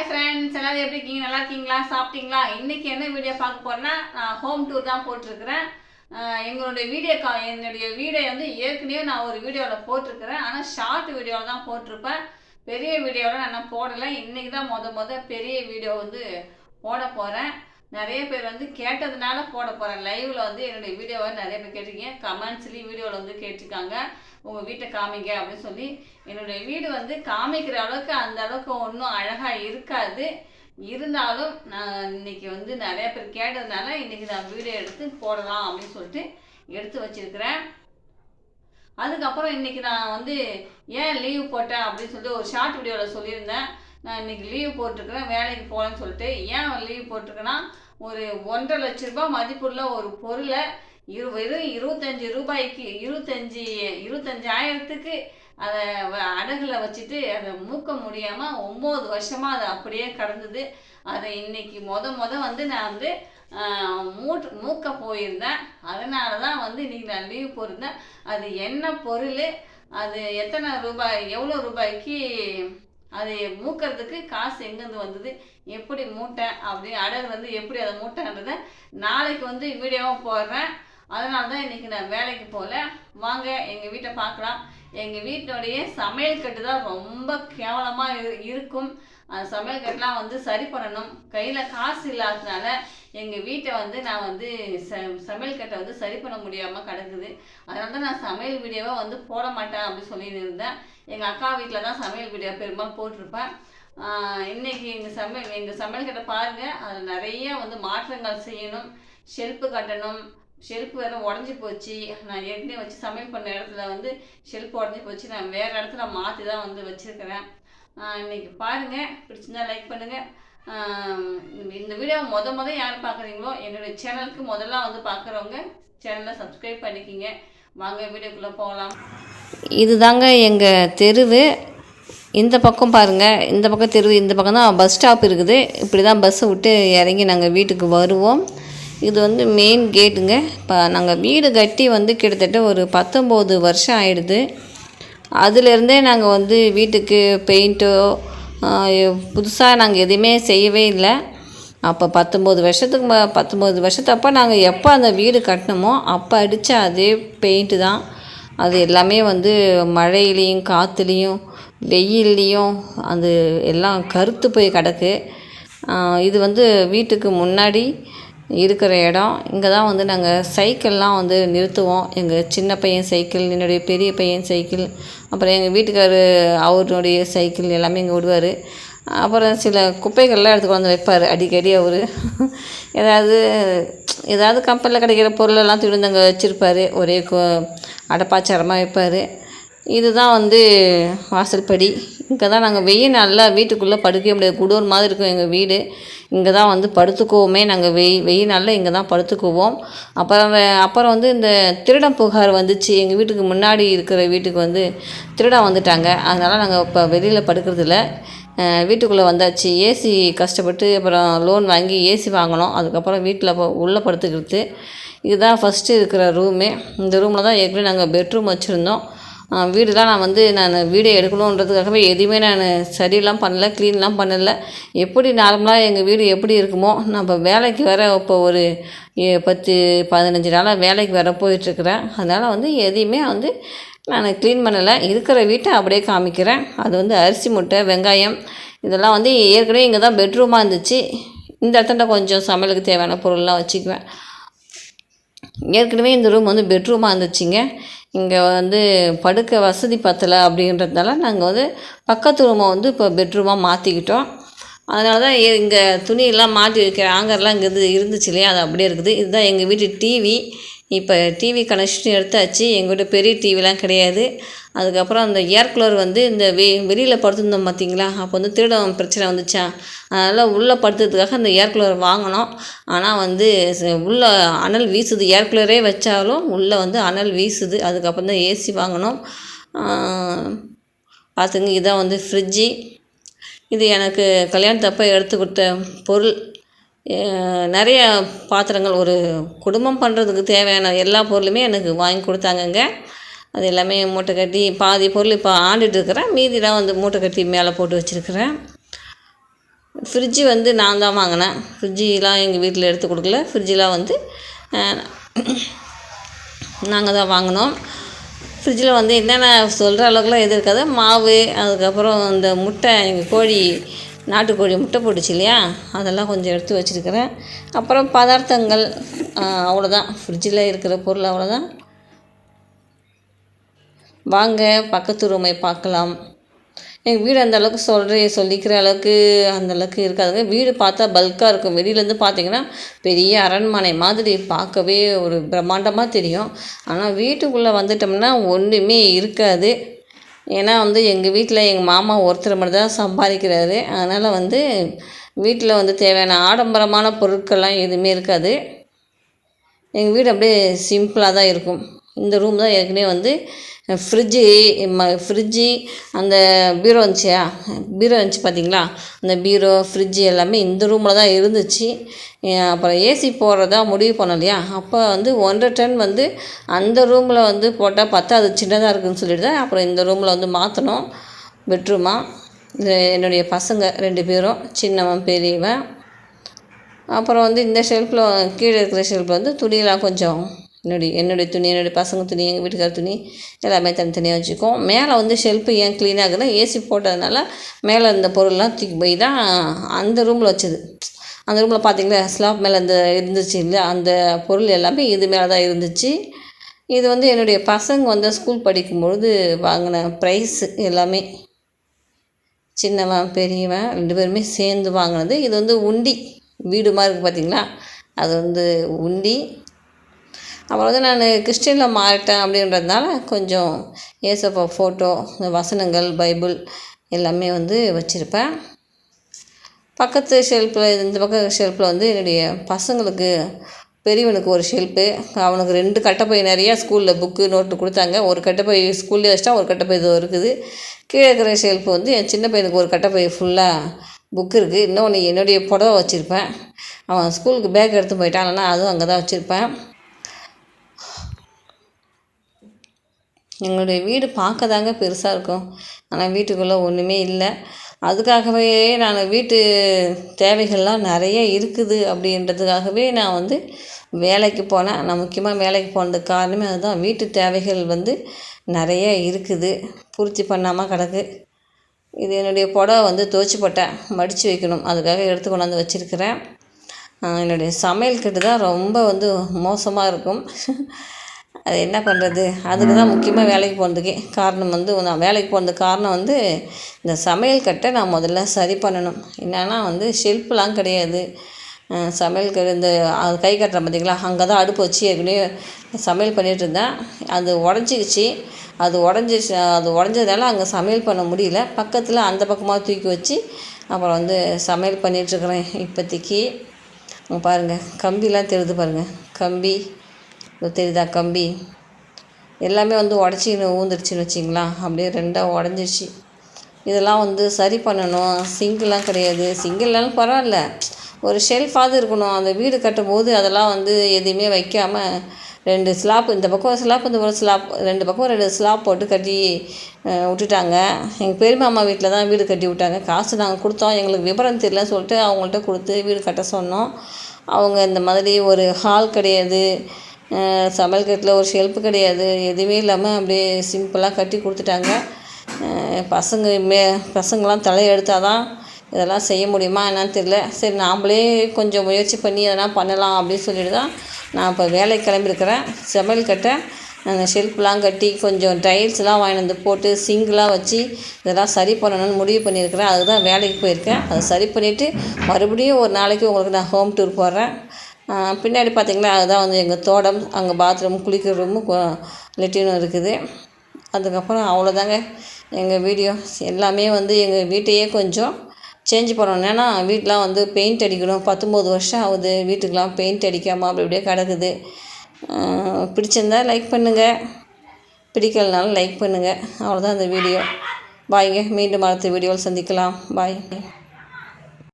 Hi friends, எல்லாரும் எப்படி இருக்கீங்க? நல்லா இருக்கீங்களா? சாப்பிட்டீங்களா? இன்றைக்கி என்ன வீடியோ பார்க்க போகிறேன்னா, நான் ஹோம் டூர் தான் போட்டிருக்கிறேன். என்னுடைய வீடியோ வந்து ஏற்கனவே நான் ஒரு வீடியோவில் போட்டிருக்கிறேன். ஆனால் ஷார்ட் வீடியோவில் தான் போட்டிருப்பேன். பெரிய வீடியோவில் நான் போடலை. இன்றைக்கி தான் பெரிய வீடியோ வந்து போட போகிறேன். நிறைய பேர் வந்து கேட்டதுனால போட போகிறேன். லைவில் வந்து என்னுடைய வீடியோவை நிறைய பேர் கேட்டிருக்கீங்க. கமெண்ட்ஸ்லேயும் வீடியோவில் வந்து கேட்டிருக்காங்க, உங்கள் வீட்டை காமிங்க அப்படின்னு சொல்லி. என்னுடைய வீடு வந்து காமிக்கிற அளவுக்கு அந்த அளவுக்கு ஒன்றும் அழகாக இருக்காது. இருந்தாலும் நான் இன்னைக்கு வந்து நிறைய பேர் கேட்டதுனால இன்றைக்கி நான் வீடியோ எடுத்து போடலாம் அப்படின்னு சொல்லிட்டு எடுத்து வச்சிருக்கிறேன். அதுக்கப்புறம் இன்றைக்கி நான் வந்து ஏன் லீவ் போட்டேன் அப்படின்னு சொல்லிட்டு ஒரு ஷார்ட் வீடியோவில் சொல்லியிருந்தேன். நான் இன்றைக்கி லீவ் போட்டிருக்கிறேன், வேலைக்கு போகலன்னு சொல்லிட்டு. ஏன் லீவ் போட்டிருக்கேன்னா, ஒரு 1,50,000 ரூபா மதிப்புள்ள ஒரு பொருளை வெறும் 25 ரூபாய்க்கு 25,000க்கு அதை அடகில் வச்சுட்டு அதை மூக்க முடியாமல் 9 வருஷமாக அது அப்படியே கடந்தது. அதை இன்னைக்கு வந்து நான் வந்து மூக்க போயிருந்தேன். அதனால தான் வந்து இன்றைக்கி நான் லீவ் போயிருந்தேன். அது என்ன பொருள், அது எத்தனை ரூபாய், எவ்வளோ ரூபாய்க்கு அது மூக்கிறதுக்கு காசு எங்கேருந்து வந்தது, எப்படி மூட்டேன் அப்படி அடகு வந்து எப்படி அதை மூட்டேன்றதை நாளைக்கு வந்து வீடியோவாக போடுறேன். அதனால தான் இன்றைக்கி நான் வேலைக்கு போகல. வாங்க எங்கள் வீட்டை பார்க்கலாம். எங்கள் வீட்டினுடைய சமையல் கட்டு தான் ரொம்ப கேவலமாக இருக்கும். அந்த சமையல் கட்டெலாம் வந்து சரி பண்ணணும். கையில் காசு இல்லாததுனால எங்கள் வீட்டை வந்து நான் வந்து சமையல் கட்டை வந்து சரி பண்ண முடியாமல் கிடக்குது. அதனால தான் நான் சமையல் வீடியோவை வந்து போட மாட்டேன் அப்படின்னு சொல்லிட்டு இருந்தேன். எங்கள் அக்கா வீட்டில் தான் சமையல் வீடியோ பெரும்பாலும் போட்டிருப்பேன். இன்றைக்கி எங்கள் சமையல் கட்டை பாருங்கள். அதில் நிறைய வந்து மாற்றங்கள் செய்யணும். ஷெல்ஃபு கட்டணும். ஷெல்ஃப் வேறு உடஞ்சி போச்சு. நான் ஏற்கனவே வச்சு சமையல் பண்ண இடத்துல வந்து ஷெல்ஃப் உடஞ்சி போச்சு. நான் வேறு இடத்துல மாற்றி தான் வந்து வச்சுருக்கிறேன். இன்றைக்கி பாருங்கள். பிடிச்சிருந்தா லைக் பண்ணுங்கள். இந்த வீடியோவை யார் பார்க்குறீங்களோ என்னுடைய சேனலுக்கு முதல்ல வந்து பார்க்குறவங்க சேனலை சப்ஸ்கிரைப் பண்ணிக்கிங்க. வாங்க வீடியோக்குள்ளே போகலாம். இதுதாங்க எங்கள் தெருவு. இந்த பக்கம் பாருங்கள், இந்த பக்கம் தெருவு, இந்த பக்கம் தான் பஸ் ஸ்டாப் இருக்குது. இப்படி தான் பஸ்ஸை விட்டு இறங்கி நாங்கள் வீட்டுக்கு வருவோம். இது வந்து மெயின் கேட்டுங்க. இப்போ நாங்கள் வீடு கட்டி வந்து கிட்டத்தட்ட ஒரு 19 வருஷம் ஆகிடுது. அதிலேருந்தே நாங்கள் வந்து வீட்டுக்கு பெயிண்ட்டோ புதுசாக நாங்கள் எதுவுமே செய்யவே இல்லை. அப்போ 19 வருஷத்தப்போ நாங்கள் எப்போ அந்த வீடு கட்டினோமோ அப்போ அடித்த அதே பெயிண்ட்டு தான். அது எல்லாமே வந்து மழையிலையும் காற்றுலேயும் வெயில்லையும் அது எல்லாம் கருத்து போய் கிடக்கு. இது வந்து வீட்டுக்கு முன்னாடி இருக்கிற இடம். இங்கே தான் வந்து நாங்கள் சைக்கிள்லாம் வந்து நிறுத்துவோம். எங்கள் சின்ன பையன் சைக்கிள், என்னுடைய பெரிய பையன் சைக்கிள், அப்புறம் எங்கள் வீட்டுக்காரர் அவருடைய சைக்கிள் எல்லாமே இங்கே விடுவார். அப்புறம் சில குப்பைகள்லாம் எடுத்து கொண்டு வைப்பார் அடிக்கடி. அவர் ஏதாவது கம்பெனியில் கிடைக்கிற பொருளெல்லாம் திருந்தங்க வச்சுருப்பார். ஒரே அடப்பாச்சாரமாக வைப்பார். இதுதான் வந்து வாசல்படி. இங்கே தான் நாங்கள் வெயில் நல்லா வீட்டுக்குள்ளே படுக்கவே முடியாது. குடோன் மாதிரி இருக்கும் எங்கள் வீடு. இங்கே தான் வந்து படுத்துக்குவோமே. நாங்கள் வெயில் நாளில் இங்கே தான் படுத்துக்குவோம். அப்புறம் வந்து இந்த திருடன் புகார் வந்துச்சு. எங்கள் வீட்டுக்கு முன்னாடி இருக்கிற வீட்டுக்கு வந்து திருடன் வந்துட்டாங்க. அதனால் நாங்கள் இப்போ வெளியில் படுக்கிறதில்ல, வீட்டுக்குள்ளே வந்தாச்சு. ஏசி கஷ்டப்பட்டு அப்புறம் லோன் வாங்கி ஏசி வாங்கினோம். அதுக்கப்புறம் வீட்டில் உள்ளே படுத்துக்கிறது. இதுதான் ஃபஸ்ட்டு இருக்கிற ரூமே. இந்த ரூமில் தான் ஏற்கனவே நாங்கள் பெட்ரூம் வச்சுருந்தோம். வீடுலாம் நான் வீடியோ எடுக்கணுன்றதுக்காகவே எதுவுமே நான் சரியெல்லாம் பண்ணல, க்ளீன்லாம் பண்ணலை. எப்படி நார்மலாக எங்கள் வீடு எப்படி இருக்குமோ, நம்ம வேலைக்கு வேறு இப்போ ஒரு 10-15 நாளாக வேலைக்கு வேறு போயிட்டுருக்குறேன். அதனால் வந்து எதையுமே வந்து நான் க்ளீன் பண்ணலை. இருக்கிற வீட்டை அப்படியே காமிக்கிறேன். அது வந்து அரிசி மூட்டை, வெங்காயம் இதெல்லாம் வந்து ஏற்கனவே இங்கே தான் பெட்ரூமாக இருந்துச்சு. இந்த இடத்துல கொஞ்சம் சமையலுக்கு தேவையான பொருள்லாம் வச்சுக்குவேன். ஏற்கனவே இந்த ரூம் வந்து பெட்ரூமாக இருந்துச்சுங்க. இங்கே வந்து படுக்க வசதி பத்தலை அப்படின்றதுனால நாங்கள் வந்து பக்கத்து ரூமை வந்து இப்போ பெட்ரூமாக மாற்றிக்கிட்டோம். அதனால தான் இங்கே துணியெல்லாம் மாட்டி வைக்கிற ஆங்கர்லாம் இங்கே இருந்துச்சு இல்லையா, அது அப்படியே இருக்குது. இதுதான் எங்கள் வீட்டு டிவி. இப்போ டிவி கனெக்ஷன் எடுத்தாச்சு. எங்கள் வீட்டு பெரிய டிவிலாம் கிடையாது. அதுக்கப்புறம் அந்த ஏர் கூலர் வந்து இந்த வெளியில் படுத்துருந்தோம் பார்த்திங்களா, அப்போ வந்து திருடம் பிரச்சனை வந்துச்சா, அதனால் உள்ளே படுத்துறதுக்காக அந்த ஏர் கூலர் வாங்கினோம். ஆனால் வந்து உள்ளே அனல் வீசுது. ஏர் கூலரே வச்சாலும் உள்ளே வந்து அனல் வீசுது. அதுக்கப்புறம் தான் ஏசி வாங்கினோம். பார்த்துங்க, இதுதான் வந்து ஃப்ரிட்ஜி. இது எனக்கு கல்யாணத்தப்போ எடுத்து கொடுத்த பொருள். நிறைய பாத்திரங்கள், ஒரு குடும்பம் பண்ணுறதுக்கு தேவையான எல்லா பொருளுமே எனக்கு வாங்கி கொடுத்தாங்கங்க. அது எல்லாமே மூட்டை கட்டி பாதி பொருள் இப்போ ஆண்டுட்டு இருக்கிறேன். மீதிலாம் வந்து மூட்டை கட்டி மேலே போட்டு வச்சுருக்கிறேன். ஃப்ரிட்ஜு வந்து நான் தான் வாங்கினேன். ஃப்ரிட்ஜெலாம் எங்கள் வீட்டில் எடுத்து கொடுக்கல. ஃப்ரிட்ஜெலாம் வந்து நாங்கள் தான் வாங்கினோம். ஃப்ரிட்ஜில் வந்து என்னென்ன சொல்கிற அளவுக்குலாம் எதுவும் இருக்காது. மாவு, அதுக்கப்புறம் இந்த முட்டை, எங்கள் கோழி நாட்டுக்கோழி முட்டை போட்டுச்சு இல்லையா, அதெல்லாம் கொஞ்சம் எடுத்து வச்சுருக்கிறேன். அப்புறம் பதார்த்தங்கள், அவ்வளோதான். ஃப்ரிட்ஜில் இருக்கிற பொருள் அவ்வளோதான். வாங்க பக்கத்து ரூமை பார்க்கலாம். எங்கள் வீடு அந்தளவுக்கு சொல்லிக்கிற அளவுக்கு அந்தளவுக்கு இருக்காதுங்க. வீடு பார்த்தா பல்காக இருக்கும். வெளியிலேருந்து பார்த்தீங்கன்னா பெரிய அரண்மனை மாதிரி பார்க்கவே ஒரு பிரம்மாண்டமாக தெரியும். ஆனால் வீட்டுக்குள்ளே வந்துட்டோம்னா ஒன்றுமே இருக்காது. ஏன்னா வந்து எங்கள் வீட்டில் எங்கள் மாமா ஒருத்தர் மட்டும் தான் சம்பாதிக்கிறாரு. அதனால் வந்து வீட்டில் வந்து தேவையான ஆடம்பரமான பொருட்கள்லாம் எதுவுமே இருக்காது. எங்கள் வீடு அப்படியே சிம்பிளாக தான் இருக்கும். இந்த ரூம் தான் ஏற்கனவே வந்து ஃப்ரிட்ஜு அந்த பீரோ இருந்துச்சு பார்த்தீங்களா, அந்த பீரோ ஃப்ரிட்ஜு எல்லாமே இந்த ரூமில் தான் இருந்துச்சு. அப்புறம் ஏசி போடுறதா முடிவு பண்ணோம் இல்லையா, அப்போ வந்து 1.5 டன் வந்து அந்த ரூமில் வந்து போட்டால் பார்த்தா அது சின்னதாக இருக்குதுன்னு சொல்லிட்டு தான் அப்புறம் இந்த ரூமில் வந்து மாற்றினோம் பெட்ரூமாக. இது என்னுடைய பசங்க 2 பேரும், சின்னவன் பெரியவன். அப்புறம் வந்து இந்த ஷெல்ஃபில் கீழே இருக்கிற ஷெல்ஃபில் வந்து துணியெல்லாம் கொஞ்சம் என்னுடைய துணி, என்னுடைய பசங்க துணி, எங்கள் வீட்டுக்கார துணி எல்லாமே தனித்தனியாக வச்சுக்குவோம். மேலே வந்து ஷெல்ஃபு ஏன் க்ளீனாக இருக்குதுன்னா, ஏசி போட்டதுனால மேலே இருந்த பொருள்லாம் தூக்கி போய் தான் அந்த ரூமில் வச்சது. அந்த ரூமில் பார்த்தீங்களா ஸ்லாப் மேலே அந்த இருந்துச்சு இல்லையா, அந்த பொருள் எல்லாமே இது மேலே தான் இருந்துச்சு. இது வந்து என்னுடைய பசங்க வந்து ஸ்கூல் படிக்கும்பொழுது வாங்கின ப்ரைஸு எல்லாமே. சின்னவன் பெரியவன் 2 பேருமே சேர்ந்து வாங்கினது. இது வந்து உண்டி வீடு மாதிரி இருக்குது பார்த்தீங்களா, அது வந்து உண்டி. அப்புறம் வந்து நான் கிறிஸ்டினில் மாறிட்டேன் அப்படின்றதுனால கொஞ்சம் ஏசப்பா ஃபோட்டோ, இந்த வசனங்கள், பைபிள் எல்லாமே வந்து வச்சுருப்பேன். பக்கத்து ஷெல்ஃபில், இந்த பக்கம் ஷெல்ஃபில் வந்து என்னுடைய பசங்களுக்கு பெரியவனுக்கு ஒரு ஷெல்ஃபு, அவனுக்கு 2 கட்டைப்பை நிறையா ஸ்கூலில் புக்கு நோட்டு கொடுத்தாங்க. ஒரு கட்டைப்பை ஸ்கூல்லேயே வச்சிட்டா, ஒரு கட்டைப்பை இது இருக்குது. கீழே இருக்கிற ஷெல்ஃபு வந்து என் சின்ன பையனுக்கு ஒரு கட்டைப்பை ஃபுல்லாக புக்கு இருக்குது. இன்னொன்று என்னுடைய புடவை வச்சுருப்பேன். அவன் ஸ்கூலுக்கு பேக் எடுத்து போயிட்டான், இல்லைனா அதுவும் அங்கே தான் வச்சுருப்பேன். எங்களுடைய வீடு பார்க்க தாங்க பெருசாக இருக்கும், ஆனால் வீட்டுக்குள்ளே ஒன்றுமே இல்லை. அதுக்காகவே நான் வீட்டு தேவைகள்லாம் நிறைய இருக்குது அப்படின்றதுக்காகவே நான் வந்து வேலைக்கு போனேன். நான் முக்கியமாக வேலைக்கு போனதுக்கு காரணமே அதுதான். வீட்டு தேவைகள் வந்து நிறைய இருக்குது, பூர்த்தி பண்ணாமல் கிடக்கு. இது என்னுடைய புடவை வந்து துவைச்சி போட்டேன், மடித்து வைக்கணும், அதுக்காக எடுத்து கொண்டாந்து வச்சுருக்கிறேன். என்னுடைய சமையல் கட்டு தான் ரொம்ப வந்து மோசமாக இருக்கும். அது என்ன பண்ணுறது, அதுக்கு தான் முக்கியமாக வேலைக்கு போனதுக்கே காரணம் வந்து, நான் வேலைக்கு போனதுக்கு காரணம் வந்து இந்த சமையல் கட்டை நான் முதல்ல சரி பண்ணணும். என்னென்னா வந்து ஷெல்ஃப்லாம் கிடையாது. சமையல் கட்டு இந்த அது கை கட்டுறேன் பார்த்திங்களா, அங்கே தான் அடுப்பு வச்சு ஏற்கனவே சமையல் பண்ணிகிட்டு இருந்தேன். அது உடஞ்சிக்கிச்சு. அது உடஞ்சதுனால அங்கே சமையல் பண்ண முடியல. பக்கத்தில் அந்த பக்கமாக தூக்கி வச்சு அப்புறம் வந்து சமையல் பண்ணிகிட்ருக்குறேன் இப்போதைக்கு. பாருங்கள் கம்பிலாம் தெரியுது பாருங்கள், கம்பி தெரியுதா, கம்பி எல்லாமே வந்து ஊந்துருச்சுன்னு வச்சிங்களா, அப்படியே 2ஆக உடஞ்சிச்சு. இதெல்லாம் வந்து சரி பண்ணணும். சிங்கெலாம் கிடையாது. சிங்கிள்னாலும் பரவாயில்ல, ஒரு ஷெல்ஃபாவது இருக்கணும். அந்த வீடு கட்டும்போது அதெல்லாம் வந்து எதையுமே வைக்காமல் 2 ஸ்லாப், இந்த பக்கம் ஸ்லாப், இந்த பக்கம் ஸ்லாப், 2 பக்கம் 2 ஸ்லாப் போட்டு கட்டி விட்டுட்டாங்க. எங்கள் பெரியமாமா வீட்டில் தான் வீடு கட்டி விட்டாங்க. காசு நாங்கள் கொடுத்தோம், எங்களுக்கு விவரம் தெரியலன்னு சொல்லிட்டு அவங்கள்ட்ட கொடுத்து வீடு கட்ட சொன்னோம். அவங்க இந்த மாதிரி ஒரு ஹால் கிடையாது, சமையல் கட்டில் ஒரு ஷெல்ஃபு கிடையாது, எதுவுமே இல்லாமல் அப்படியே சிம்பிளாக கட்டி கொடுத்துட்டாங்க. பசங்களாம் தலையெடுத்தால் தான் இதெல்லாம் செய்ய முடியுமா என்னன்னு தெரியல. சரி நாம்ளே கொஞ்சம் முயற்சி பண்ணி எதனால் பண்ணலாம் அப்படின்னு சொல்லிட்டு தான் நான் இப்போ வேலைக்கு கிளம்பியிருக்கிறேன். சமையல் கட்டை அந்த ஷெல்ஃப்லாம் கட்டி கொஞ்சம் டைல்ஸ்லாம் வாங்கிட்டு வந்து போட்டு சிங்க்லாம் வச்சு இதெல்லாம் சரி பண்ணணும்னு முடிவு பண்ணியிருக்கிறேன். அதுக்கு தான் வேலைக்கு போயிருக்கேன். அதை சரி பண்ணிவிட்டு மறுபடியும் ஒரு நாளைக்கு உங்களுக்கு நான் ஹோம் டூர் போடுறேன். பின்னாடி பார்த்திங்களா, அதுதான் வந்து எங்கள் தோட்டம். அங்கே பாத்ரூம், குளிக்கிற ரூமு, லெட்டினும் இருக்குது. அதுக்கப்புறம் அவ்வளோதாங்க எங்கள் வீடியோ. எல்லாமே வந்து எங்கள் வீட்டையே கொஞ்சம் சேஞ்ச் பண்ணணும். ஏன்னா வீட்டெலாம் வந்து பெயிண்ட் அடிக்கணும். 19 வருஷம் ஆகுது வீட்டுக்கெலாம் பெயிண்ட் அடிக்காமல் அப்படி அப்படியே கிடக்குது. பிடிச்சிருந்தால் லைக் பண்ணுங்கள், பிடிக்கலனாலும் லைக் பண்ணுங்கள். அவ்வளோதான் இந்த வீடியோ. பாய்ங்க, மீண்டும் அடுத்த வீடியோவில் சந்திக்கலாம். பாய்.